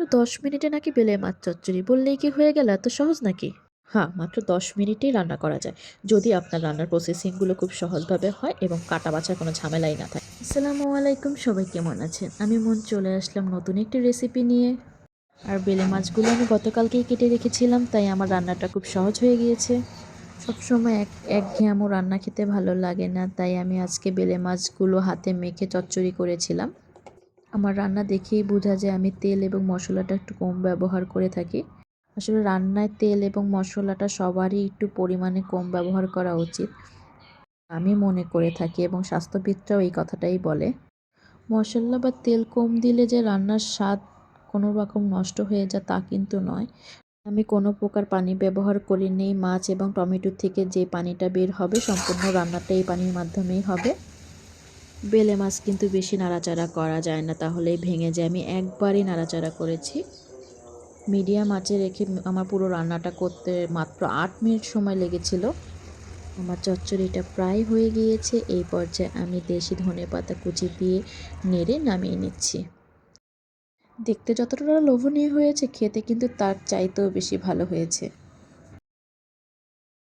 তো 10 মিনিটে নাকি বেলে মাছ চচ্চড়ি বললেই কি হয়ে গেল? এত সহজ নাকি? হ্যাঁ, মাত্র 10 মিনিটেই রান্না করা যায়, যদি আপনার রান্নার প্রসেসিংগুলো খুব সহজভাবে হয় এবং কাটা বাছার কোনো ঝামেলাই না থাকে। আসসালামু আলাইকুম, সবাই কেমন আছেন? আমি চলে আসলাম নতুন একটি রেসিপি নিয়ে। আর বেলে মাছগুলো আমি গতকালকেই কেটে রেখেছিলাম, তাই আমার রান্নাটা খুব সহজ হয়ে গিয়েছে। সবসময় একঘেয়েমো রান্না খেতে ভালো লাগে না, তাই আমি আজকে বেলে মাছগুলো হাতে মেখে চচ্চড়ি করেছিলাম। আমার রান্না দেখেই বোঝা যায় আমি তেল এবং মশলাটা একটু কম ব্যবহার করে থাকি। আসলে রান্নায় তেল এবং মশলাটা সবারই একটু পরিমাণে কম ব্যবহার করা উচিত, আমি মনে করে থাকি, এবং স্বাস্থ্যবিদরাও এই কথাটাই বলে। মশলা বা তেল কম দিলে যে রান্নার স্বাদ কোনো রকম নষ্ট হয়ে যায় তা কিন্তু নয়। আমি কোনো প্রকার পানি ব্যবহার করিনি। মাছ এবং টমেটো থেকে যে পানিটা বের হবে সম্পূর্ণ রান্নাটা এই পানির মাধ্যমেই হবে। বেলে মাছ কিন্তু বেশি নাড়াচাড়া করা যায় না, তাহলেই ভেঙে যায়। আমি একবারই নাড়াচাড়া করেছি। মিডিয়াম আঁচে রেখে আমার পুরো রান্নাটা করতে মাত্র 8 মিনিট সময় লেগেছিল। আমার চচ্চড়িটা প্রায় হয়ে গিয়েছে। এই পর্যায়ে আমি দেশি ধনেপাতা কুচি দিয়ে নেড়ে নামিয়ে নিচ্ছি। দেখতে যতটা লোভনীয় হয়েছে, খেতে কিন্তু তার চাইতেও বেশি ভালো হয়েছে।